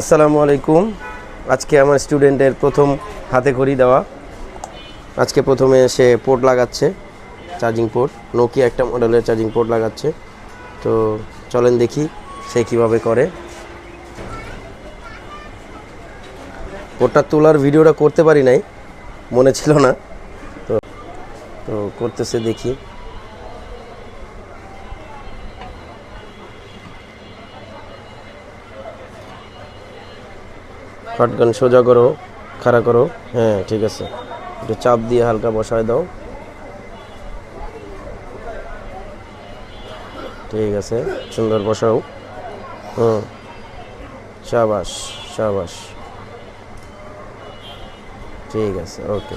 আসসালামু আলাইকুম। আজকে আমার স্টুডেন্টের প্রথম হাতে খড়ি দেওয়া। আজকে প্রথমে সে পোর্ট লাগাচ্ছে, চার্জিং পোর্ট, নোকিয়া একটা মডেলের চার্জিং পোর্ট লাগাচ্ছে। তো চলেন দেখি সে কীভাবে করে। পোর্টটা তোলার ভিডিওটা করতে পারি নাই, মনে ছিল না, তো তো করতেছে দেখি। শটগান সোজা করো, খাড়া করো, হ্যাঁ ঠিক আছে। একটু চাপ দিয়ে হালকা বসায় দাও, ঠিক আছে, সুন্দর বসাও। শাবাশ শাবাশ, ঠিক আছে, ওকে,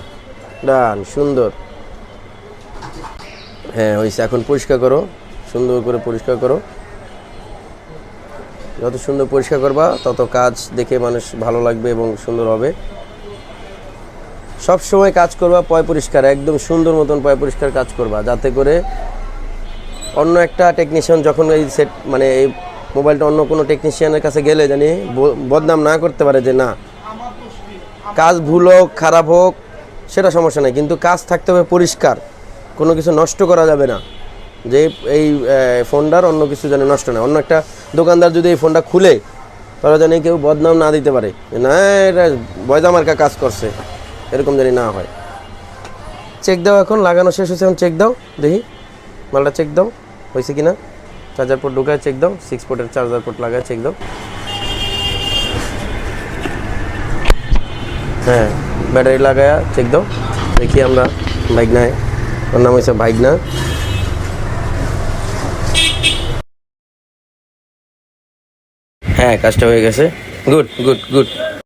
ডান, সুন্দর। হ্যাঁ হয়েছে, এখন পরিষ্কার করো, সুন্দর করে পরিষ্কার করো। যত সুন্দর পরিষ্কার করবা তত কাজ দেখে মানুষ ভালো লাগবে এবং সুন্দর হবে। সব সময় কাজ করবা পয় পরিষ্কার, একদম সুন্দর মতন পয় পরিষ্কার কাজ করবা, যাতে করে অন্য একটা টেকনিশিয়ান যখন এই সেট মানে এই মোবাইলটা অন্য কোনো টেকনিশিয়ানের কাছে গেলে জানি বদনাম না করতে পারে যে না, কাজ ভুল হোক খারাপ হোক সেটা সমস্যা নেই, কিন্তু কাজ থাকতে হবে পরিষ্কার, কোনো কিছু নষ্ট করা যাবে না। যে এই ফোনটার অন্য কিছু জানি নষ্ট না, অন্য একটা দোকানদার যদি এই ফোনটা খুলে তারা জানি কেউ বদনাম না দিতে পারে, না এটা বয়দামার্কা কাজ করছে, এরকম জানি না হয়। চেক দাও, এখন লাগানো শেষ হয়েছে, এখন চেক দাও, দেখি মালটা চেক দাও হয়েছে কি না। চার্জার পোর্ট ঢুকায় চেক দাও, 6 পোর্টের চার্জার পোর্ট লাগায় চেক দাও। হ্যাঁ, ব্যাটারি লাগায়া চেক দাও, দেখি আমরা। ভাইগনায়, ওর নাম হয়েছে ভাইগনা। হ্যাঁ, কাজটা হয়ে গেছে, গুড গুড গুড।